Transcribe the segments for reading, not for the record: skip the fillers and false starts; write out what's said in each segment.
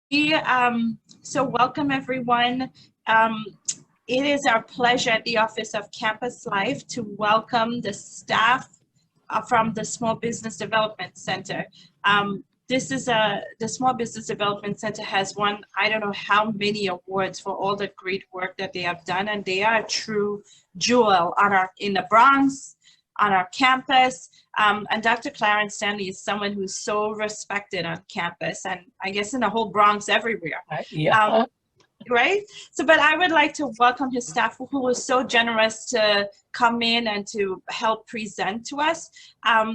So welcome everyone. Um, it is our pleasure at the Office of Campus Life to welcome the staff from the Small Business Development Center. The Small Business Development Center has won, I don't know how many awards for all the great work that they have done, and they are a true jewel in the Bronx, on our campus. And Dr. Clarence Stanley is someone who's so respected on campus, and I guess in the whole Bronx everywhere. Yeah. Right? So, but I would like to welcome his staff who was so generous to come in and to help present to us.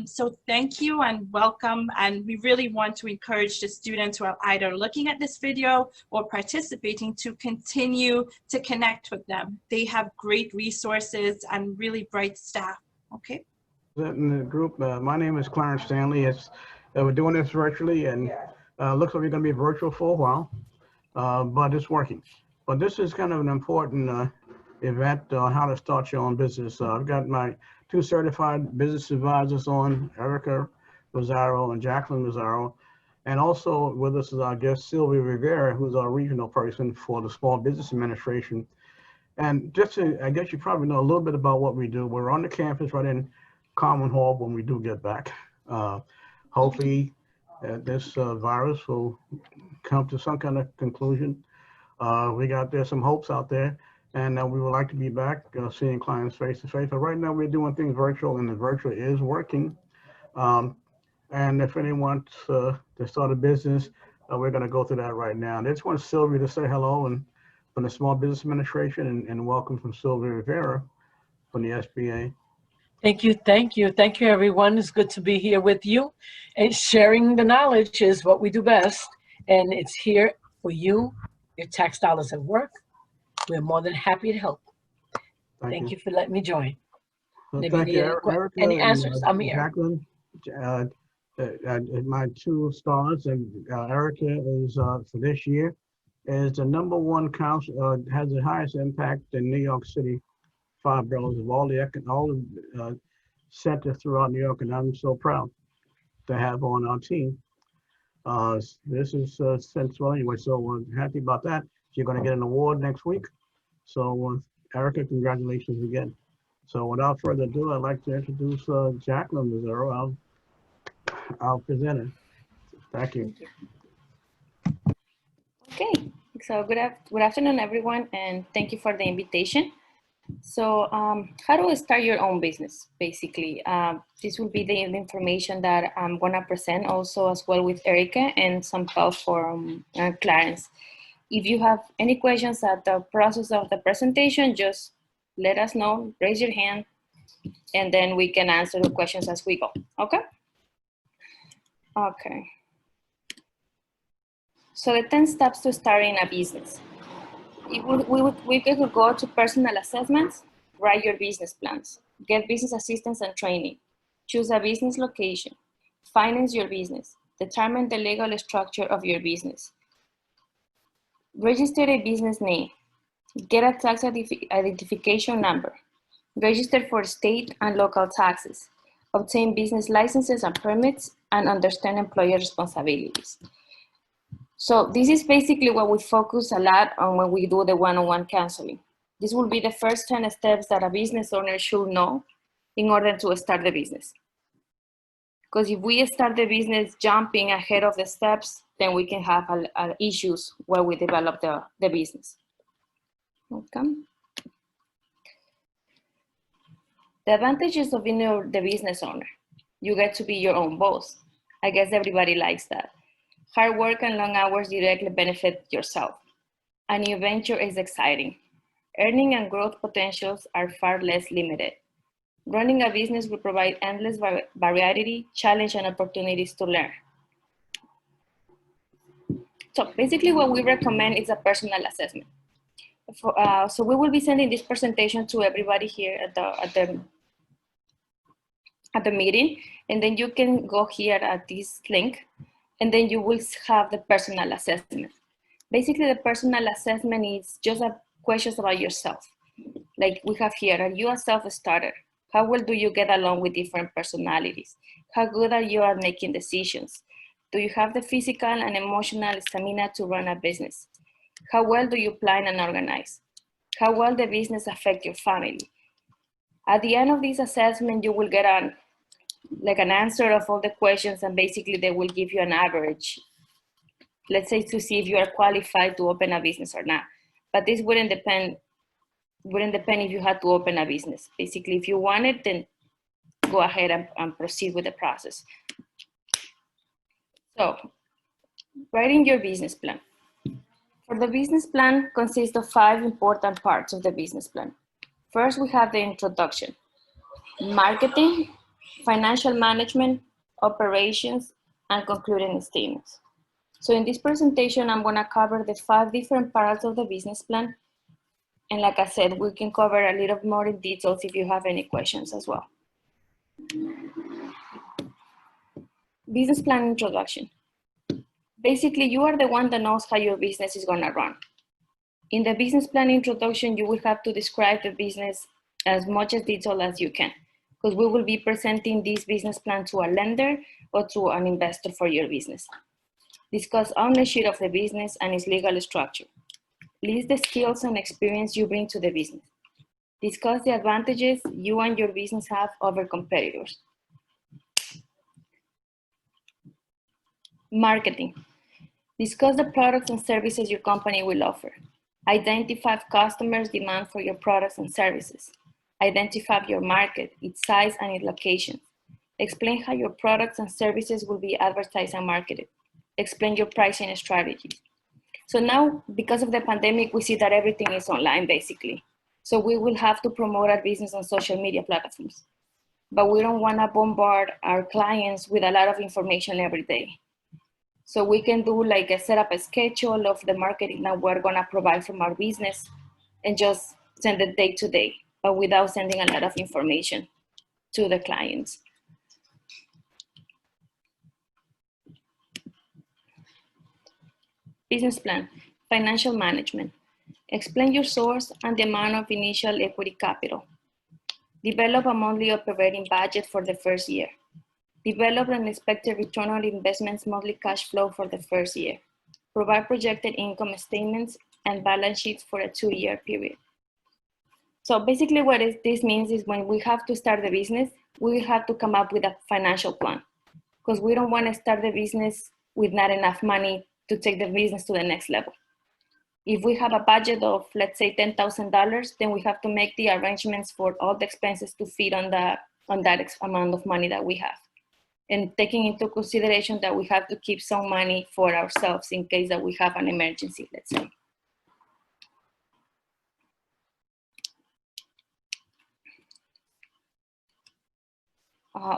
So thank you and welcome. And we really want to encourage the students who are either looking at this video or participating to continue to connect with them. They have great resources and really bright staff. Okay. In the group, my name is Clarence Stanley. We're doing this virtually, and looks like we're going to be virtual for a while, but it's working. But this is kind of an important event on how to start your own business. I've got my two certified business advisors on, Erica Rosario and Jacqueline Rosario, and also with us is our guest Sylvia Rivera, who's our regional person for the Small Business Administration. And just to, I guess you probably know a little bit about what we do. We're on the campus right in Common Hall when we do get back. Hopefully this virus will come to some kind of conclusion. There's some hopes out there, and we would like to be back seeing clients face to face. But right now we're doing things virtual, and the virtual is working. And if anyone wants to start a business, we're going to go through that right now. And I just want Sylvia to say hello and from the Small Business Administration, and welcome from Sylvia Rivera from the SBA. Thank you, everyone. It's good to be here with you. And sharing the knowledge is what we do best. And it's here for you, your tax dollars at work. We're more than happy to help. Thank you for letting me join. Well, thank you, Erica, any answers? I'm here. Jacqueline, my two stars, and Erica is for this year is the #1 council, has the highest impact in New York City, 5 boroughs of all the centers throughout New York, and I'm so proud to have on our team. This is central anyway, so we're happy about that. You're going to get an award next week. So Erica, congratulations again. So without further ado, I'd like to introduce Jacqueline Mazzaro, our presenter. Thank you. Okay, so good afternoon, everyone, and thank you for the invitation. So how do we start your own business, basically? This will be the information that I'm going to present also as well with Erica and some help from Clarence. If you have any questions at the process of the presentation, just let us know, raise your hand, and then we can answer the questions as we go, okay? Okay. So the 10 steps to starting a business. We could go to personal assessments, write your business plans, get business assistance and training, choose a business location, finance your business, determine the legal structure of your business, register a business name, get a tax identification number, register for state and local taxes, obtain business licenses and permits, and understand employer responsibilities. So this is basically what we focus a lot on when we do the one-on-one counseling. This will be the first 10 steps that a business owner should know in order to start the business. Because if we start the business jumping ahead of the steps, then we can have issues where we develop the business. Okay. The advantages of being the business owner. You get to be your own boss. I guess everybody likes that. Hard work and long hours directly benefit yourself. A new venture is exciting. Earning and growth potentials are far less limited. Running a business will provide endless variety, challenge, and opportunities to learn. So basically what we recommend is a personal assessment. So we will be sending this presentation to everybody here at the meeting, and then you can go here at this link, and then you will have the personal assessment. Basically, the personal assessment is just questions about yourself. Like we have here, are you a self-starter? How well do you get along with different personalities? How good are you at making decisions? Do you have the physical and emotional stamina to run a business? How well do you plan and organize? How well the business affect your family? At the end of this assessment, you will get an answer of all the questions, and basically they will give you an average, let's say, to see if you are qualified to open a business or not. But this wouldn't depend if you had to open a business. Basically, if you want it, then go ahead and proceed with the process. So, writing your business plan. For the business plan consists of 5 important parts of the business plan. First, we have the introduction, marketing, financial management, operations, and concluding statements. So in this presentation, I'm going to cover the 5 different parts of the business plan. And like I said, we can cover a little more in details if you have any questions as well. Business plan introduction. Basically, you are the one that knows how your business is going to run. In the business plan introduction, you will have to describe the business as much as detail as you can, because we will be presenting this business plan to a lender or to an investor for your business. Discuss ownership of the business and its legal structure. List the skills and experience you bring to the business. Discuss the advantages you and your business have over competitors. Marketing. Discuss the products and services your company will offer. Identify customers' demand for your products and services. Identify your market, its size and its location. Explain how your products and services will be advertised and marketed. Explain your pricing strategies. So now, because of the pandemic, we see that everything is online, basically. So we will have to promote our business on social media platforms. But we don't want to bombard our clients with a lot of information every day. So we can do set up a schedule of the marketing that we're going to provide from our business and just send it day to day, but without sending a lot of information to the clients. Business plan, financial management. Explain your source and the amount of initial equity capital. Develop a monthly operating budget for the first year. Develop an expected return on investments monthly cash flow for the first year. Provide projected income statements and balance sheets for a 2-year period. So basically this means is when we have to start the business, we have to come up with a financial plan, because we don't want to start the business with not enough money to take the business to the next level. If we have a budget of, let's say, $10,000, then we have to make the arrangements for all the expenses to fit on that amount of money that we have. And taking into consideration that we have to keep some money for ourselves in case that we have an emergency, let's say.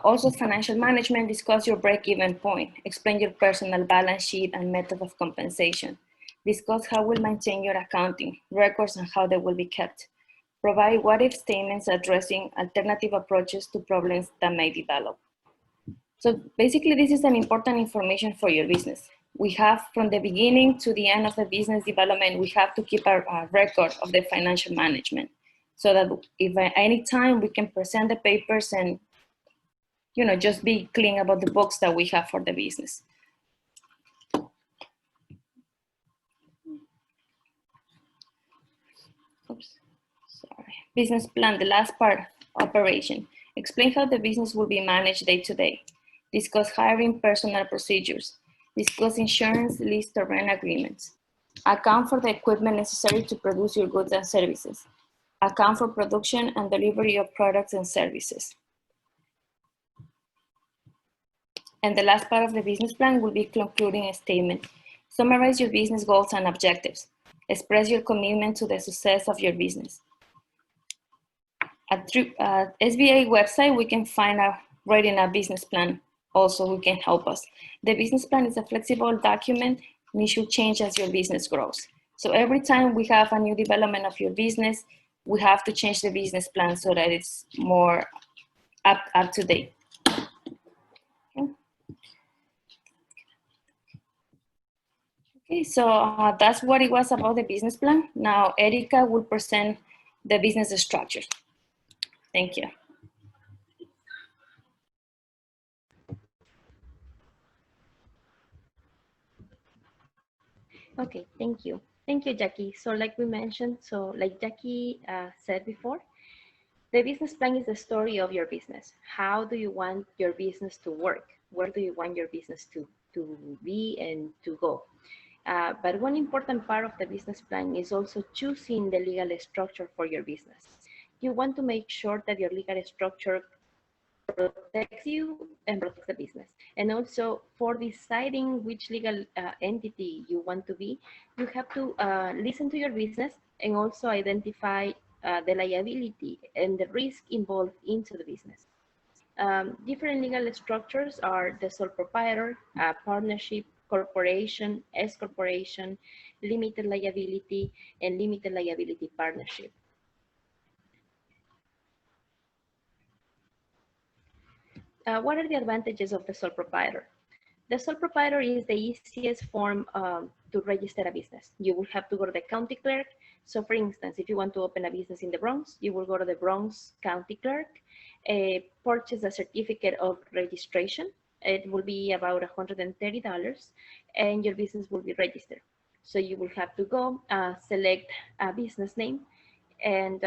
Also, financial management, discuss your break-even point. Explain your personal balance sheet and method of compensation. Discuss how we'll maintain your accounting records and how they will be kept. Provide what-if statements addressing alternative approaches to problems that may develop. So basically, this is an important information for your business. We have, from the beginning to the end of the business development, we have to keep a record of the financial management, so that if at any time we can present the papers and just be clean about the books that we have for the business. Oops, sorry. Business plan, the last part, operation. Explain how the business will be managed day to day. Discuss hiring personnel procedures. Discuss insurance, lease, or rent agreements. Account for the equipment necessary to produce your goods and services. Account for production and delivery of products and services. And the last part of the business plan will be concluding a statement. Summarize your business goals and objectives. Express your commitment to the success of your business. At SBA website, we can find writing a business plan. Also, who can help us. The business plan is a flexible document and it should change as your business grows. So every time we have a new development of your business, we have to change the business plan so that it's more up to date. Okay, so that's what it was about the business plan. Now, Erica will present the business structure. Thank you. Okay, thank you. Thank you, Jackie. So like we mentioned, so like Jackie said before, the business plan is the story of your business. How do you want your business to work? Where do you want your business to be and to go? But one important part of the business plan is also choosing the legal structure for your business. You want to make sure that your legal structure protects you and protects the business. And also for deciding which legal entity you want to be, you have to listen to your business and also identify the liability and the risk involved into the business. Different legal structures are the sole proprietor, partnership, corporation, S corporation, limited liability, and limited liability partnership. What are the advantages of the sole proprietor? The sole proprietor is the easiest form to register a business. You will have to go to the county clerk. So for instance, if you want to open a business in the Bronx, you will go to the Bronx county clerk, purchase a certificate of registration. It will be about $130 and your business will be registered. So you will have to go select a business name and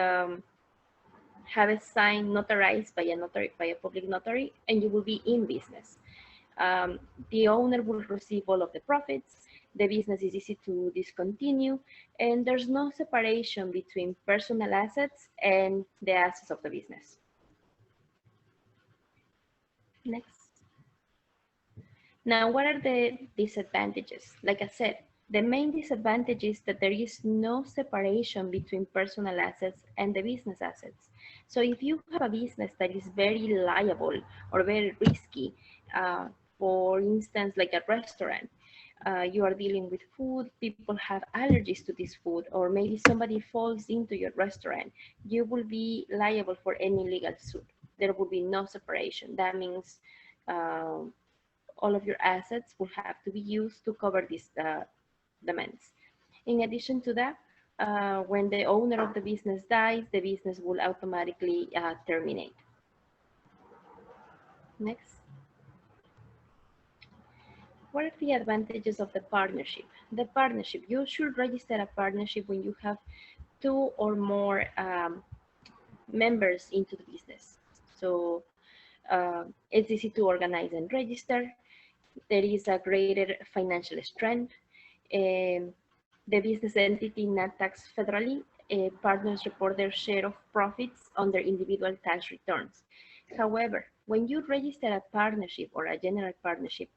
have it signed, notarized by a notary, by a public notary, and you will be in business. The owner will receive all of the profits. The business is easy to discontinue, and there's no separation between personal assets and the assets of the business. Next. Now, what are the disadvantages? Like I said, the main disadvantage is that there is no separation between personal assets and the business assets. So if you have a business that is very liable or very risky, for instance, like a restaurant, you are dealing with food, people have allergies to this food, or maybe somebody falls into your restaurant, you will be liable for any legal suit. There will be no separation. That means all of your assets will have to be used to cover these demands. In addition to that, when the owner of the business dies, the business will automatically terminate. Next. What are the advantages of the partnership? The partnership, you should register a partnership when you have two or more members into the business. So it's easy to organize and register. There is a greater financial strength. The business entity not taxed federally. Partners report their share of profits on their individual tax returns. However, when you register a partnership or a general partnership,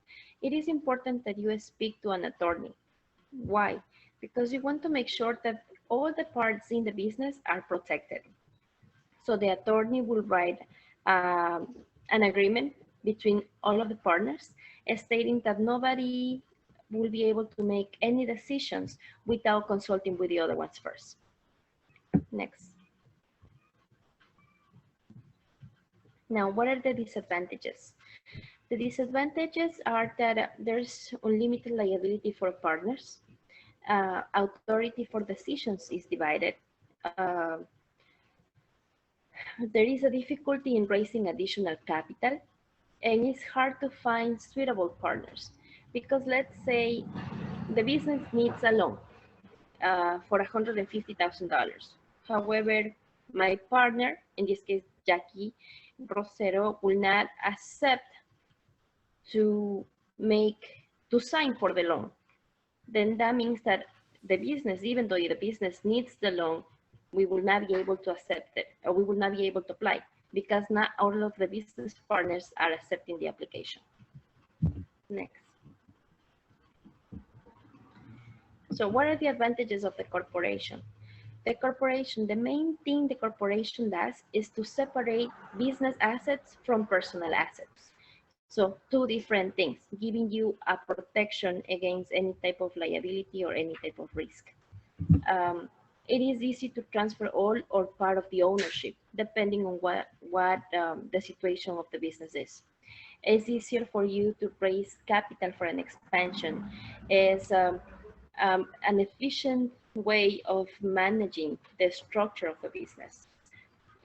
it is important that you speak to an attorney. Why? Because you want to make sure that all the parts in the business are protected. So the attorney will write an agreement between all of the partners, stating that nobody will be able to make any decisions without consulting with the other ones first. Next. Now, what are the disadvantages? The disadvantages are that there's unlimited liability for partners. Authority for decisions is divided. There is a difficulty in raising additional capital, and it's hard to find suitable partners because let's say the business needs a loan for $150,000. However, my partner, in this case, Jackie Rosero, will not accept to sign for the loan. Then that means that the business, even though the business needs the loan, we will not be able to accept it, or we will not be able to apply because not all of the business partners are accepting the application. Next. So what are the advantages of the corporation? The corporation, the main thing the corporation does is to separate business assets from personal assets. So two different things, giving you a protection against any type of liability or any type of risk. It is easy to transfer all or part of the ownership, depending on what the situation of the business is. It's easier for you to raise capital for an expansion. It's an efficient way of managing the structure of the business.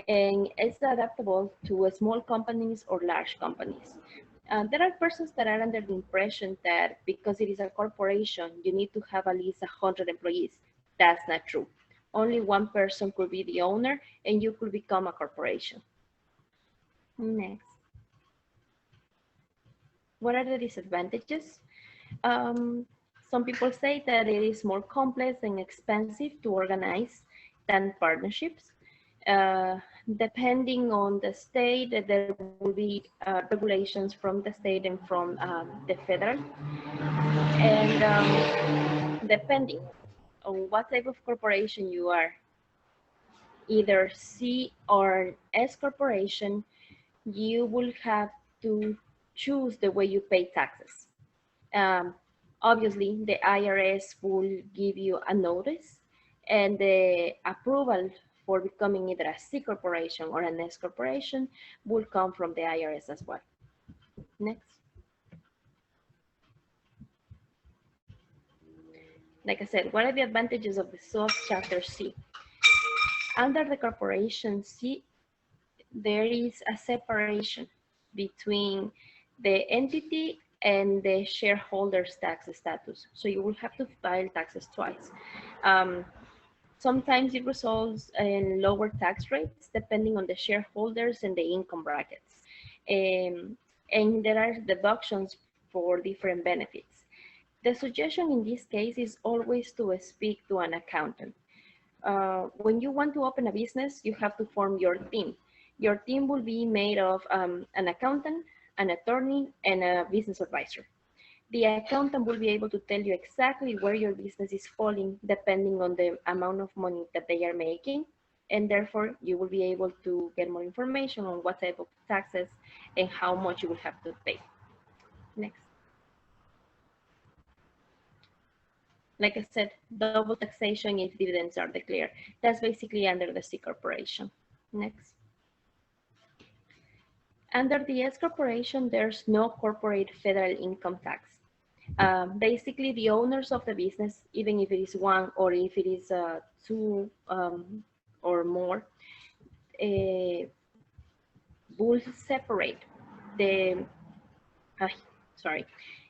And it's adaptable to small companies or large companies. There are persons that are under the impression that because it is a corporation, you need to have at least 100 employees. That's not true. Only one person could be the owner and you could become a corporation. Next. What are the disadvantages? Some people say that it is more complex and expensive to organize than partnerships. Depending on the state, there will be regulations from the state and from the federal. And depending on what type of corporation you are, either C or S corporation, you will have to choose the way you pay taxes. Um, Obviously, the IRS will give you a notice and the approval for becoming either a C corporation or an S corporation will come from the IRS as well. Next. Like I said, what are the advantages of the subchapter C? Under the corporation C, there is a separation between the entity and the shareholder's tax status. So you will have to file taxes twice. Sometimes it results in lower tax rates depending on the shareholders and the income brackets. And there are deductions for different benefits. The suggestion in this case is always to speak to an accountant. When you want to open a business, you have to form your team. Your team will be made of an accountant, an attorney, and a business advisor. The accountant will be able to tell you exactly where your business is falling depending on the amount of money that they are making. And therefore, you will be able to get more information on what type of taxes and how much you will have to pay. Next. Like I said, double taxation if dividends are declared. That's basically under the C corporation. Next. Under the S corporation, there's no corporate federal income tax. Basically, the owners of the business, even if it is one or if it is two or more, will separate the,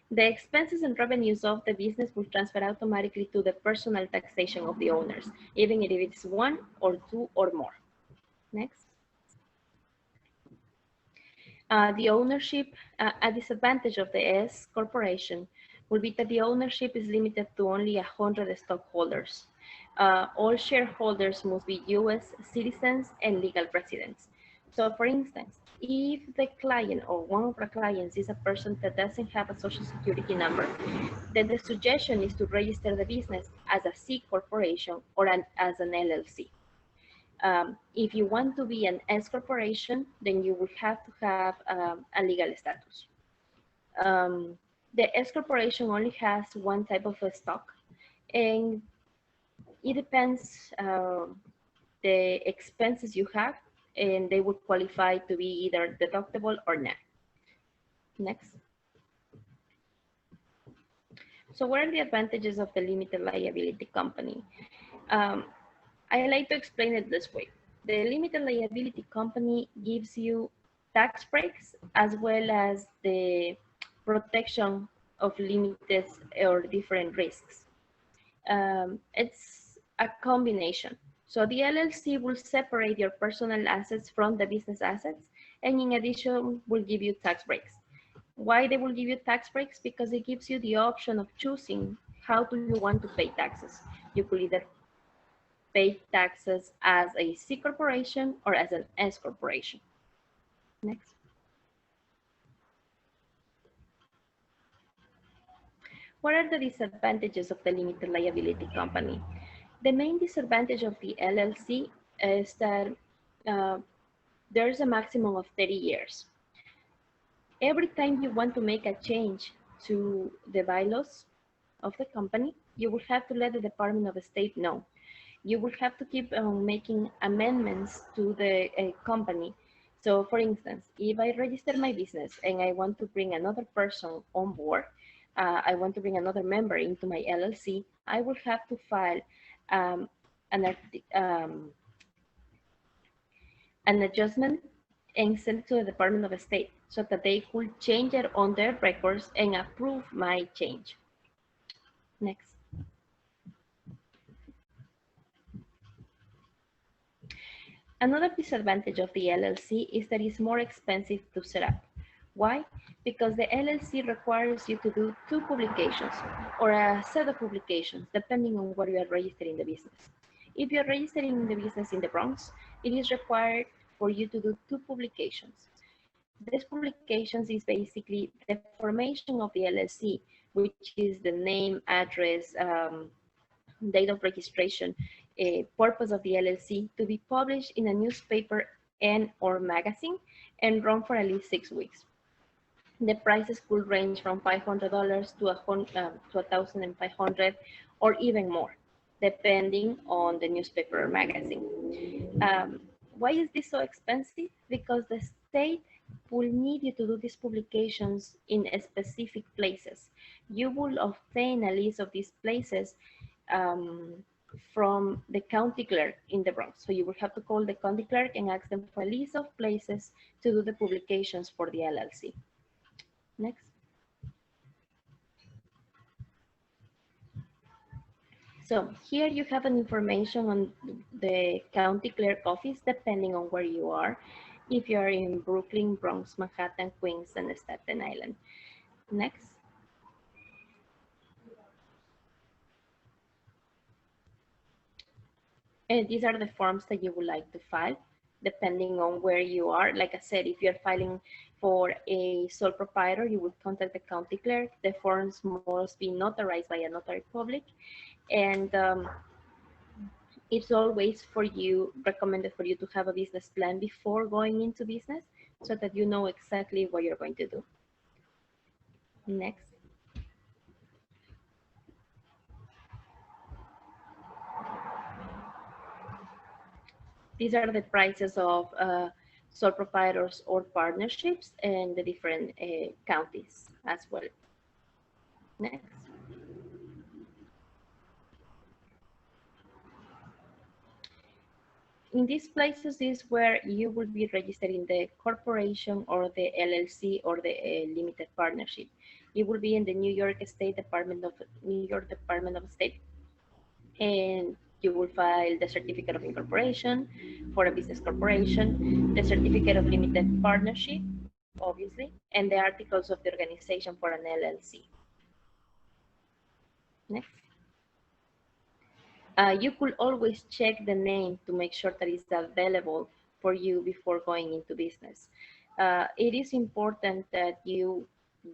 the expenses and revenues of the business will transfer automatically to the personal taxation of the owners, even if it's one or two or more. Next. The ownership, a disadvantage of the S corporation will be that the ownership is limited to only 100 stockholders. All shareholders must be US citizens and legal residents. So for instance, if the client or one of the clients is a person that doesn't have a social security number, then the suggestion is to register the business as a C corporation or as an LLC. If you want to be an S corporation, then you will have to have a legal status. The S corporation only has one type of a stock, and it depends the expenses you have, and they would qualify to be either deductible or not. Next. So what are the advantages of the limited liability company? I like to explain it this way. The limited liability company gives you tax breaks as well as the protection of limited or different risks. It's a combination. So the LLC will separate your personal assets from the business assets, and in addition will give you tax breaks. Why they will give you tax breaks? Because it gives you the option of choosing how do you want to pay taxes. You could either pay taxes as a C corporation or as an S corporation. Next. What are the disadvantages of the limited liability company? The main disadvantage of the LLC is that there's a maximum of 30 years. Every time you want to make a change to the bylaws of the company, you will have to let the Department of State know. You will have to keep making amendments to the company. So for instance, if I register my business and I want to bring another person on board, I want to bring another member into my LLC, I will have to file an adjustment and send it to the Department of State so that they could change it on their records and approve my change. Next. Another disadvantage of the LLC is that it's more expensive to set up. Why? Because the LLC requires you to do 2 publications or a set of publications, depending on where you are registering the business. If you are registering the business in the Bronx, it is required for you to do 2 publications. These publications is basically the formation of the LLC, which is the name, address, date of registration, purpose of the LLC, to be published in a newspaper and or magazine and run for at least 6 weeks. The prices could range from $500 to $1,500 or even more, depending on the newspaper or magazine. Why is this so expensive? Because the state will need you to do these publications in specific places. You will obtain a list of these places from the county clerk in the Bronx. So you will have to call the county clerk and ask them for a list of places to do the publications for the LLC. Next. So here you have an information on the county clerk office, depending on where you are. If you are in Brooklyn, Bronx, Manhattan, Queens, and Staten Island. Next. And these are the forms that you would like to file, depending on where you are. Like I said, if you're filing for a sole proprietor, you would contact the county clerk. The forms must be notarized by a notary public. And it's always recommended for you to have a business plan before going into business so that you know exactly what you're going to do. Next. These are the prices of sole proprietors or partnerships and the different counties as well. Next. In these places is where you will be registered in the corporation or the LLC or the limited partnership. It will be in the New York Department of State, and you will file the certificate of incorporation for a business corporation, the certificate of limited partnership, obviously, and the articles of the organization for an LLC. Next. You could always check the name to make sure that it's available for you before going into business. It is important that you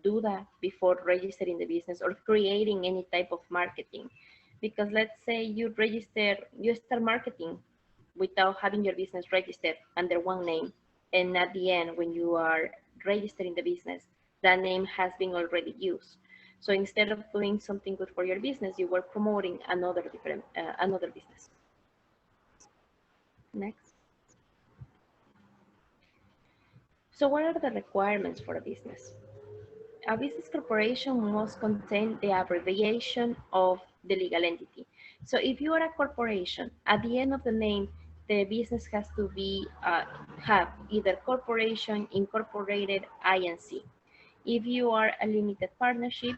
do that before registering the business or creating any type of marketing. Because let's say you start marketing without having your business registered under one name. And at the end, when you are registering the business, that name has been already used. So instead of doing something good for your business, you were promoting another business. Next. So what are the requirements for a business? A business corporation must contain the abbreviation of the legal entity. So if you are a corporation, at the end of the name, the business has to be have either corporation, incorporated, INC. If you are a limited partnership,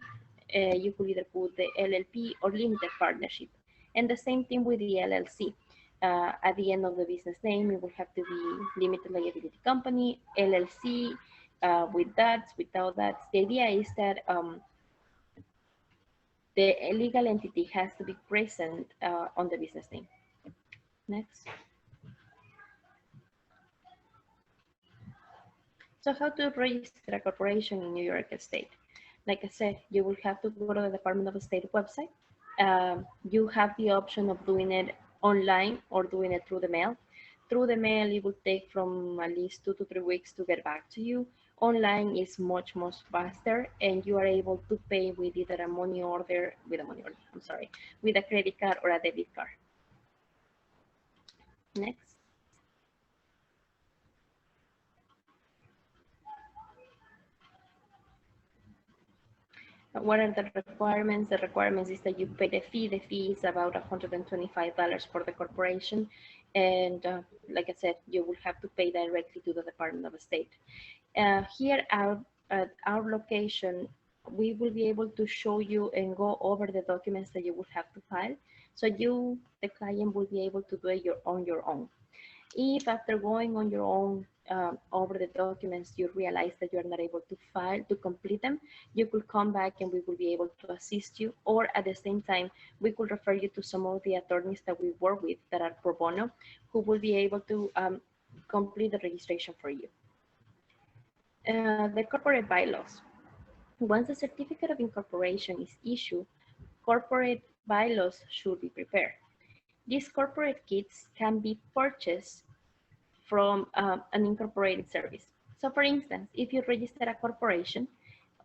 you could either put the LLP or limited partnership. And the same thing with the LLC. At the end of the business name, it will have to be limited liability company, LLC, with that, without that. The idea is that the legal entity has to be present on the business name. Next. So how to register a corporation in New York State? Like I said, you will have to go to the Department of State website. You have the option of doing it online or doing it through the mail. Through the mail, it will take from at least 2 to 3 weeks to get back to you. Online is much faster, and you are able to pay with either with a credit card or a debit card. Next. What are the requirements? The requirements is that you pay the fee. The fee is about $125 for the corporation And like I said, you will have to pay directly to the Department of State. Here at our location, we will be able to show you and go over the documents that you will have to file. So you, the client, will be able to do it on your own. If after going on your own over the documents, you realize that you are not able to file, to complete them, you could come back and we will be able to assist you. Or at the same time, we could refer you to some of the attorneys that we work with that are pro bono, who will be able to complete the registration for you. The corporate bylaws. Once the certificate of incorporation is issued, corporate bylaws should be prepared. These corporate kits can be purchased from an incorporated service. So for instance, if you register a corporation,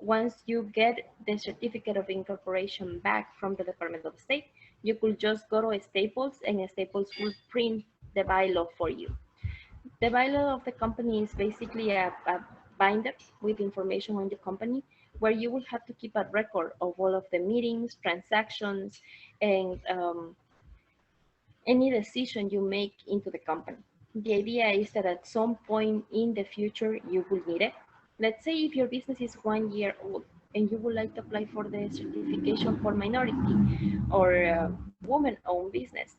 once you get the certificate of incorporation back from the Department of State, you could just go to Staples and Staples will print the bylaw for you. The bylaw of the company is basically a binder with information on the company where you will have to keep a record of all of the meetings, transactions, and any decision you make into the company. The idea is that at some point in the future, you will need it. Let's say if your business is 1 year old and you would like to apply for the certification for minority or woman-owned business,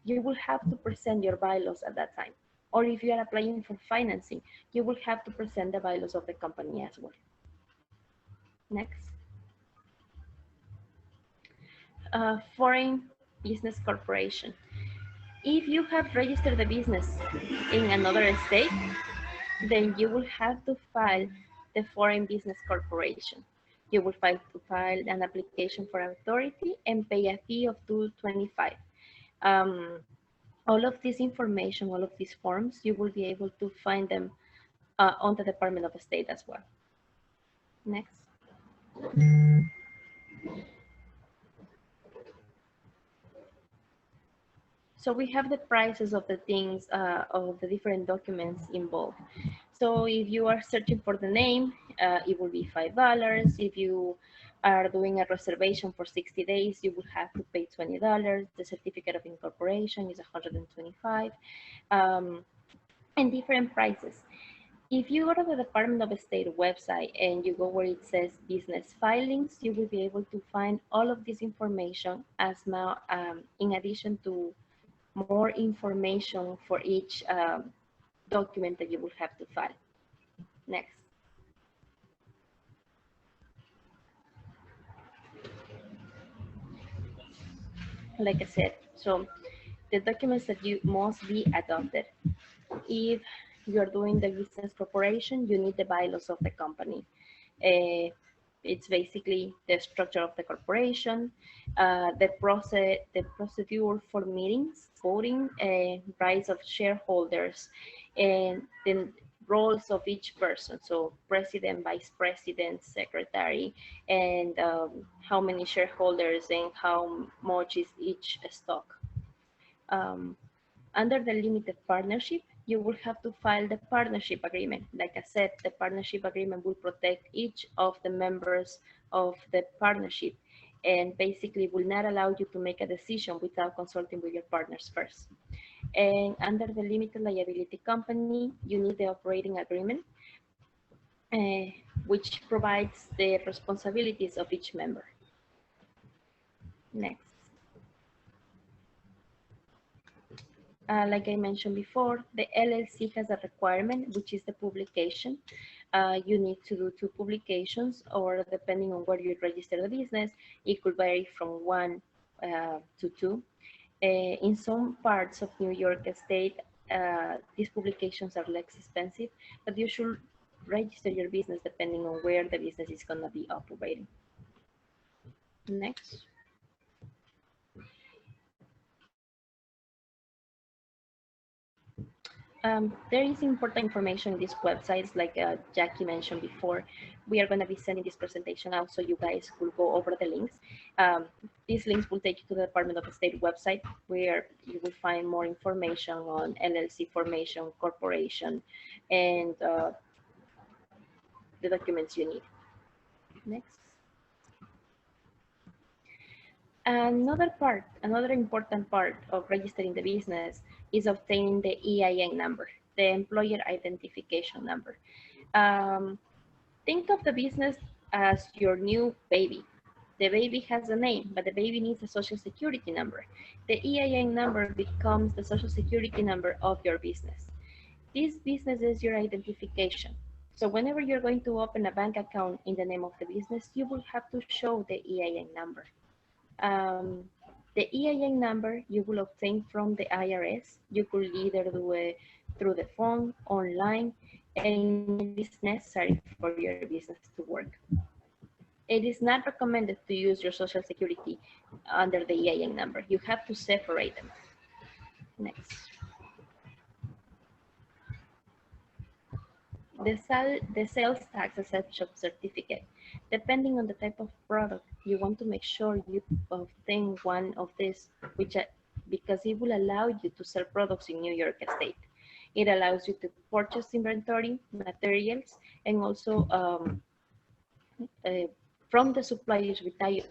you will have to present your bylaws at that time. Or if you are applying for financing, you will have to present the bylaws of the company as well. Next. Foreign business corporation. If you have registered the business in another state, then you will have to file the foreign business corporation. You will file an application for authority and pay a fee of $225. All of this information, all of these forms, you will be able to find them on the Department of State as well. Next. So we have the prices of the things, of the different documents involved. So if you are searching for the name, it will be $5. If you are doing a reservation for 60 days, you will have to pay $20. The certificate of incorporation is $125, and different prices. If you go to the Department of State website and you go where it says business filings, you will be able to find all of this information as now, in addition to more information for each document that you will have to file. Next. Like I said, so the documents that you must be adopted. If you're doing the business corporation, you need the bylaws of the company. It's basically the structure of the corporation, the procedure for meetings, voting, rights of shareholders, and then roles of each person. So president, vice president, secretary, and how many shareholders and how much is each stock. Under the limited partnership, you will have to file the partnership agreement. Like I said, the partnership agreement will protect each of the members of the partnership and basically will not allow you to make a decision without consulting with your partners first. And under the limited liability company, you need the operating agreement, which provides the responsibilities of each member. Next. Like I mentioned before, the LLC has a requirement, which is the publication. You need to do 2 publications, or depending on where you register the business, it could vary from 1 to 2. In some parts of New York State, these publications are less expensive, but you should register your business depending on where the business is going to be operating. Next. There is important information in these websites, like Jackie mentioned before. We are going to be sending this presentation out so you guys will go over the links. These links will take you to the Department of State website, where you will find more information on LLC formation, corporation, and the documents you need. Next. Another important part of registering the business is obtaining the EIN number, the employer identification number. Um, think of the business as your new baby. The baby has a name, but the baby needs a social security number. The EIN number becomes the social security number of your business. This business is your identification. So whenever you're going to open a bank account in the name of the business, you will have to show the EIN number. Um, the EIN number you will obtain from the IRS. You could either do it through the phone, online, and it is necessary for your business to work. It is not recommended to use your social security under the EIN number. You have to separate them. Next. The sales tax exemption certificate. Depending on the type of product, you want to make sure you obtain one of these, because it will allow you to sell products in New York State. It allows you to purchase inventory, materials, and also from the suppliers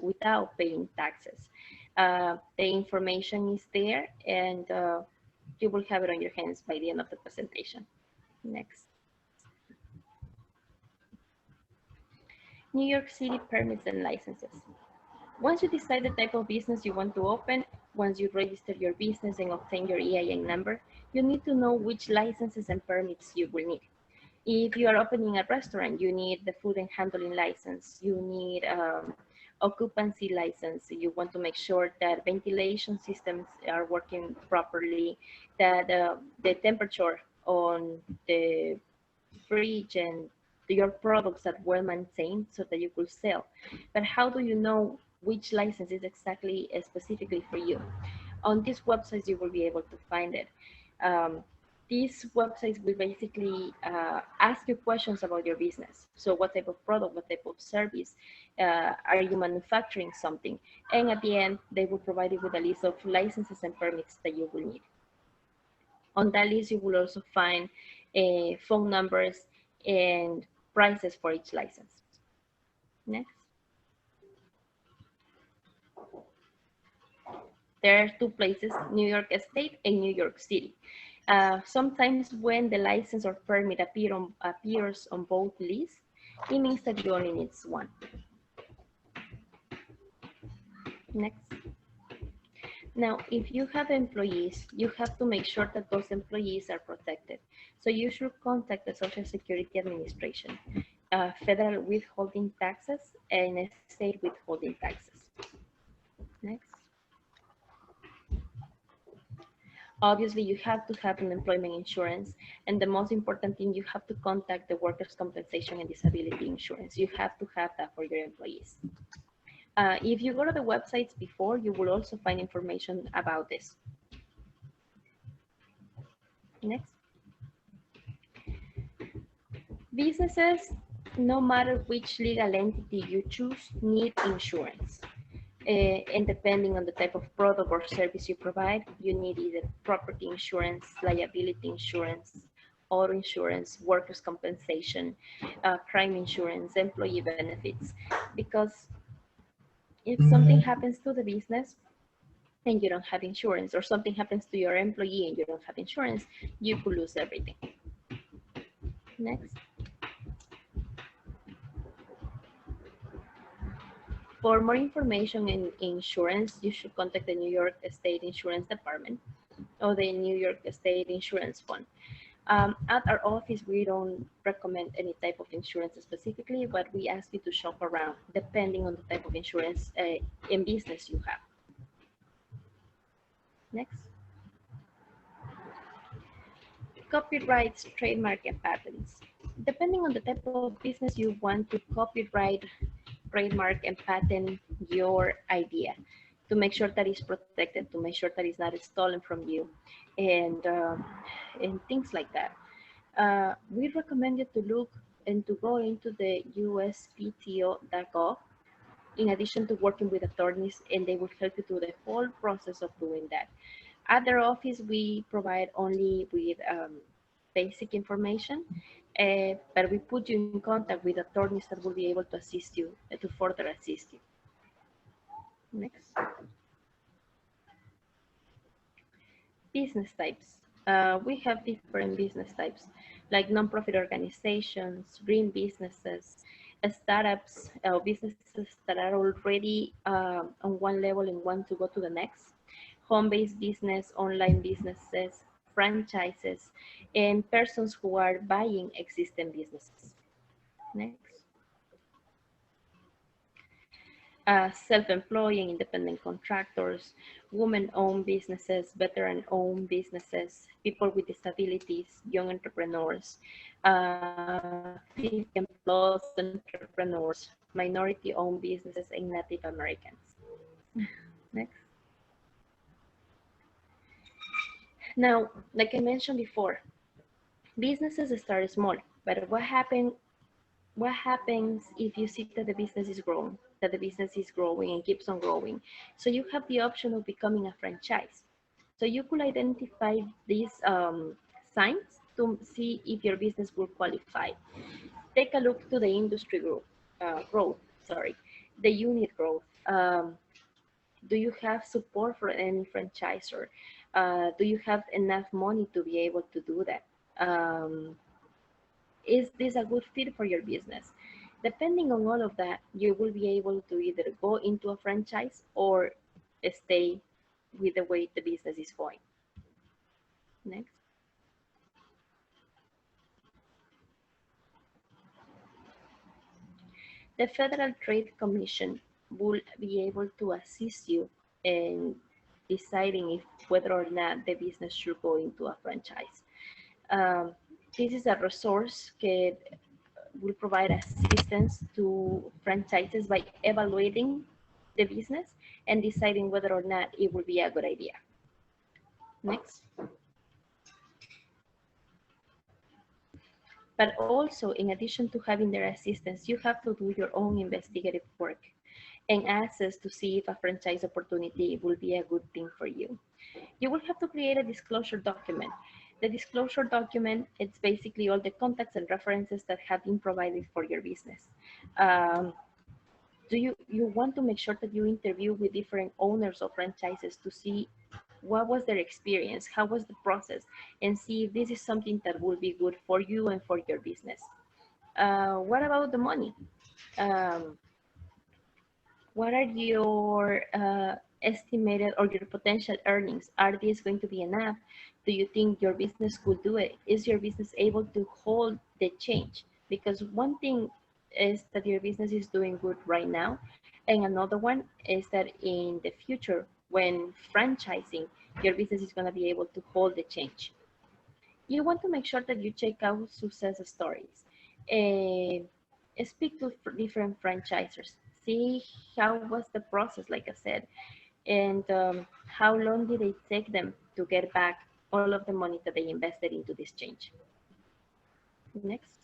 without paying taxes. The information is there, and you will have it on your hands by the end of the presentation. Next. New York City permits and licenses. Once you decide the type of business you want to open, once you register your business and obtain your EIN number, you need to know which licenses and permits you will need. If you are opening a restaurant, you need the food and handling license. You need occupancy license. You want to make sure that ventilation systems are working properly, that the temperature on the fridge and your products are well maintained so that you could sell. But how do you know which license is exactly specifically for you? On these websites, you will be able to find it. These websites will basically ask you questions about your business. So what type of product, what type of service, are you manufacturing something? And at the end, they will provide you with a list of licenses and permits that you will need. On that list, you will also find phone numbers and prices for each license. Next. There are two places, New York State and New York City. Sometimes when the license or permit appears on both lists, it means that you only need one. Next. Now, if you have employees, you have to make sure that those employees are protected. So you should contact the Social Security Administration, federal withholding taxes, and state withholding taxes. Next. Obviously, you have to have unemployment insurance. And the most important thing, you have to contact the workers' compensation and disability insurance. You have to have that for your employees. If you go to the websites before, you will also find information about this. Next. Businesses, no matter which legal entity you choose, need insurance. And depending on the type of product or service you provide, you need either property insurance, liability insurance, auto insurance, workers' compensation, crime insurance, employee benefits. Because if something happens to the business and you don't have insurance, or something happens to your employee and you don't have insurance, you could lose everything. Next. For more information in insurance, you should contact the New York State Insurance Department or the New York State Insurance Fund. At our office, we don't recommend any type of insurance specifically, but we ask you to shop around depending on the type of insurance in business you have. Next. Copyrights, trademark, and patents. Depending on the type of business you want to copyright, trademark, and patent your idea to make sure that it's protected, to make sure that it's not stolen from you, and things like that. We recommend you to look and to go into the USPTO.gov in addition to working with attorneys, and they will help you through the whole process of doing that. At their office, we provide only with basic information, but we put you in contact with attorneys that will be able to assist you, to further assist you. Next. Business types. We have different business types, like nonprofit organizations, green businesses, startups, businesses that are already on one level and want to go to the next, home-based business, online businesses, franchises, and persons who are buying existing businesses. Next. Self-employed and independent contractors, women-owned businesses, veteran-owned businesses, people with disabilities, young entrepreneurs, 50 and plus entrepreneurs, minority-owned businesses, and Native Americans. Next. Now, like I mentioned before, businesses start small, but what happens if you see that the business is growing, that the business is growing and keeps on growing? So you have the option of becoming a franchise. So you could identify these signs to see if your business will qualify. Take a look to the industry growth, sorry, the unit growth. Do you have support for any franchisor? Do you have enough money to be able to do that? Is this a good fit for your business? Depending on all of that, you will be able to either go into a franchise or stay with the way the business is going. Next. The Federal Trade Commission will be able to assist you in deciding if whether or not the business should go into a franchise. This is a resource that will provide assistance to franchises by evaluating the business and deciding whether or not it will be a good idea. Next. But also, in addition to having their assistance, you have to do your own investigative work and access to see if a franchise opportunity will be a good thing for you. You will have to create a disclosure document. The disclosure document, it's basically all the contacts and references that have been provided for your business. You want to make sure that you interview with different owners of franchises to see what was their experience, how was the process, and see if this is something that will be good for you and for your business. What about the money? What are your estimated or your potential earnings? Are these going to be enough? Do you think your business could do it? Is your business able to hold the change? Because one thing is that your business is doing good right now, and another one is that in the future, when franchising, your business is going to be able to hold the change. You want to make sure that you check out success stories. Speak to different franchisors. See how was the process, like I said, and how long did it take them to get back all of the money that they invested into this change. Next.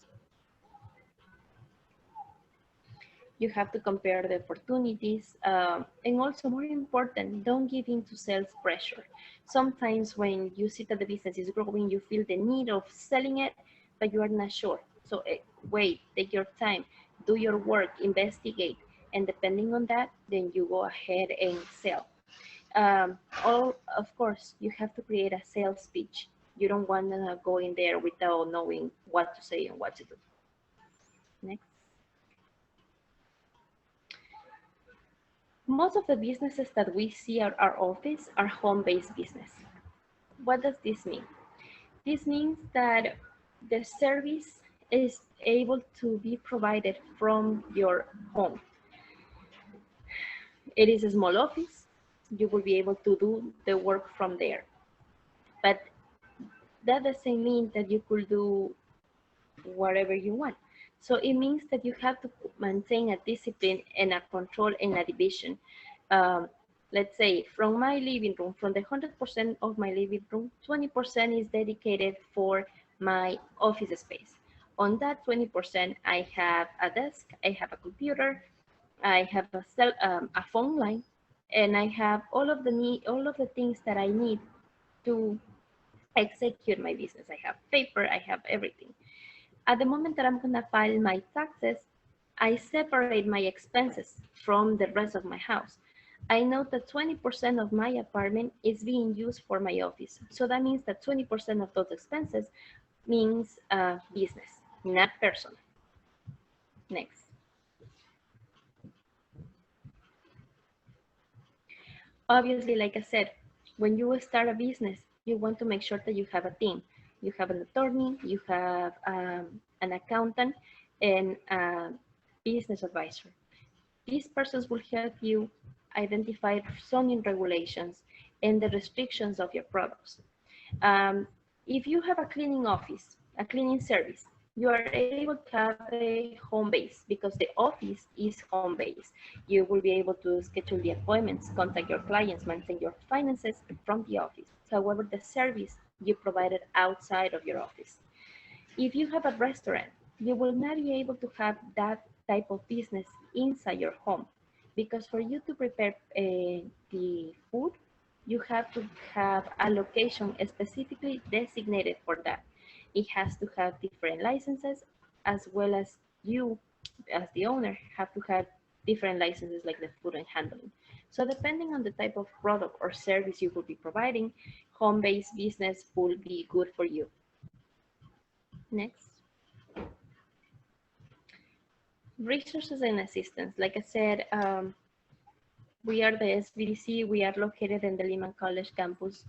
You have to compare the opportunities, and also more important, don't give in to sales pressure. Sometimes when you see that the business is growing, you feel the need of selling it, but you are not sure. So wait, take your time, do your work, investigate, and depending on that, then you go ahead and sell. Of course, you have to create a sales pitch. You don't want to go in there without knowing what to say and what to do. Next. Most of the businesses that we see at our office are home-based business. What does this mean? This means that the service is able to be provided from your home. It is a small office. You will be able to do the work from there. But that doesn't mean that you could do whatever you want. So it means that you have to maintain a discipline and a control and a division. Let's say from my living room, from the 100% of my living room, 20% is dedicated for my office space. On that 20%, I have a desk, I have a computer, I have a phone line, and I have all of the things that I need to execute my business. I have paper, I have everything. At the moment that I'm gonna file my taxes, I separate my expenses from the rest of my house. I know that 20% of my apartment is being used for my office. So that means that 20% of those expenses means business, not personal. Next. Obviously, like I said, when you start a business, you want to make sure that you have a team. You have an attorney, you have an accountant, and a business advisor. These persons will help you identify zoning regulations and the restrictions of your products. Um, if you have a cleaning office, a cleaning service, you are able to have a home base because the office is home base. You will be able to schedule the appointments, contact your clients, maintain your finances from the office. However, the service you provided outside of your office. If you have a restaurant, you will not be able to have that type of business inside your home because for you to prepare the food, you have to have a location specifically designated for that. It has to have different licenses as well as you as the owner have to have different licenses like the food and handling. So depending on the type of product or service you will be providing, home-based business will be good for you. Next. Resources and assistance. Like I said, we are the SBDC. We are located in the Lehman College campus.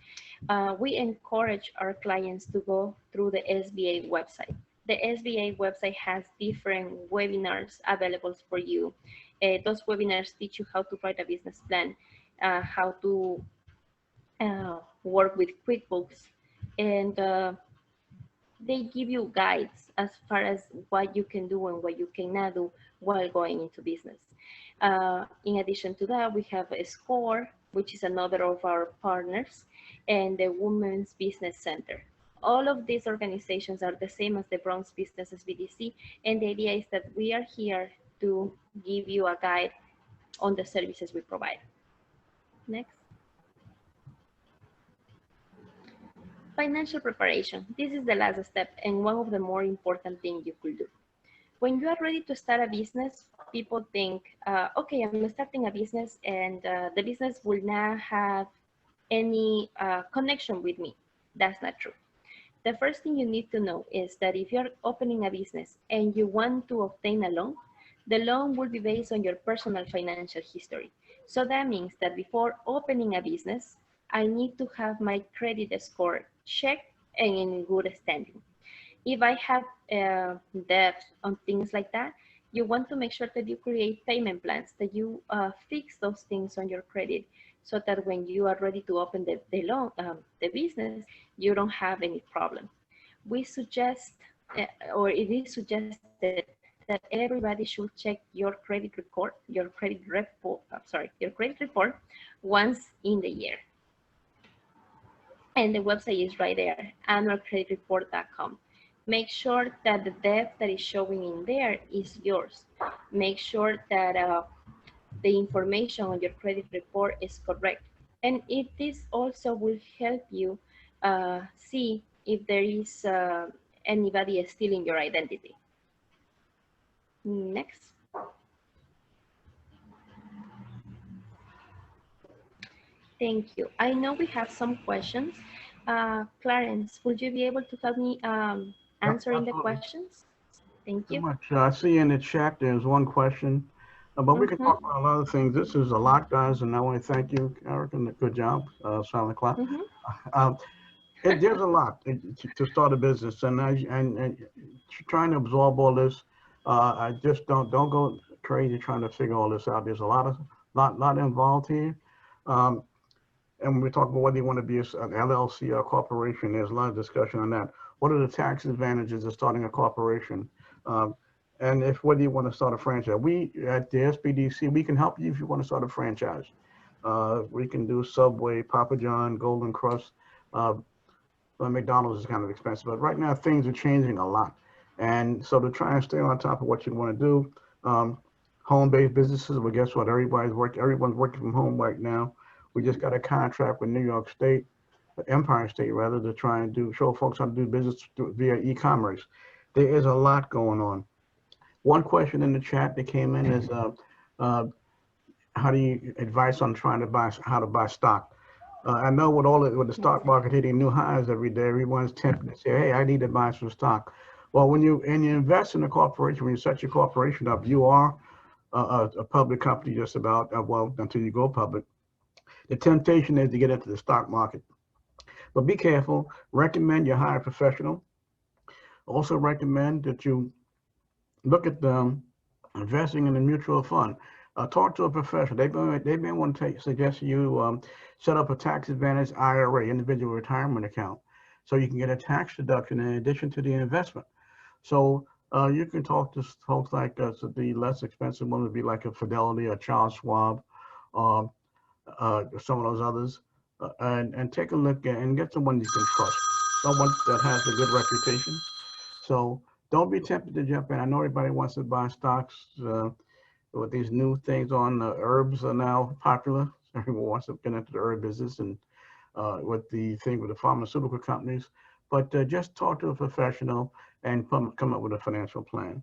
We encourage our clients to go through the SBA website. The SBA website has different webinars available for you. Those webinars teach you how to write a business plan, how to work with QuickBooks, and they give you guides as far as what you can do and what you cannot do while going into business. In addition to that, we have a SCORE, which is another of our partners, and the Women's Business Center. All of these organizations are the same as the Bronx Business SBDC, and the idea is that we are here to give you a guide on the services we provide. Next. Financial preparation. This is the last step and one of the more important things you could do. When you are ready to start a business, people think, okay, I'm starting a business and the business will not have any connection with me. That's not true. The first thing you need to know is that if you're opening a business and you want to obtain a loan, the loan will be based on your personal financial history. So that means that before opening a business, I need to have my credit score checked and in good standing. If I have debt on things like that, you want to make sure that you create payment plans, that you fix those things on your credit so that when you are ready to open the loan, the business, you don't have any problem. We suggest, or it is suggested that everybody should check your credit report, your credit report once in the year. And the website is right there, annualcreditreport.com. Make sure that the debt that is showing in there is yours. Make sure that the information on your credit report is correct. And this also will help you see if there is anybody stealing your identity. Next. Thank you. I know we have some questions. Clarence, would you be able to help me answering the questions? Thank you. Much. I see in the chat there's one question, but we can talk about a lot of things. This is a lot, guys, and I want to thank you, Eric, and good job, silent clap. There's a lot to start a business, and trying to absorb all this. I just don't go crazy trying to figure all this out. There's a lot involved here. And when we talk about whether you want to be an LLC or a corporation, there's a lot of discussion on that. What are the tax advantages of starting a corporation? And whether you want to start a franchise. We at the SBDC, we can help you if you want to start a franchise. We can do Subway, Papa John, Golden Crust. McDonald's is kind of expensive, but right now things are changing a lot. And so to try and stay on top of what you want to do, home-based businesses, well, guess what? Everyone's working from home right now. We just got a contract with New York State, Empire State rather, to try and show folks how to do business via e-commerce. There is a lot going on. One question in the chat that came in is, how do you advise on trying to buy, how to buy stock? I know with the stock market hitting new highs every day, everyone's tempted to say, hey, I need to buy some stock. Well, when you invest in a corporation, when you set your corporation up, you are a public company just about, well, until you go public. The temptation is to get into the stock market. But be careful. Recommend you hire a professional. Also recommend that you look at investing in a mutual fund. Talk to a professional. They may want to suggest you set up a tax advantage IRA, individual retirement account, so you can get a tax deduction in addition to the investment. So you can talk to folks like so the less expensive one would be like a Fidelity or Charles Schwab, or some of those others, and take a look at, and get someone you can trust, someone that has a good reputation. So don't be tempted to jump in. I know everybody wants to buy stocks with these new things on. Herbs are now popular. Everyone wants to get into the herb business, and with the thing with the pharmaceutical companies. But just talk to a professional and come up with a financial plan.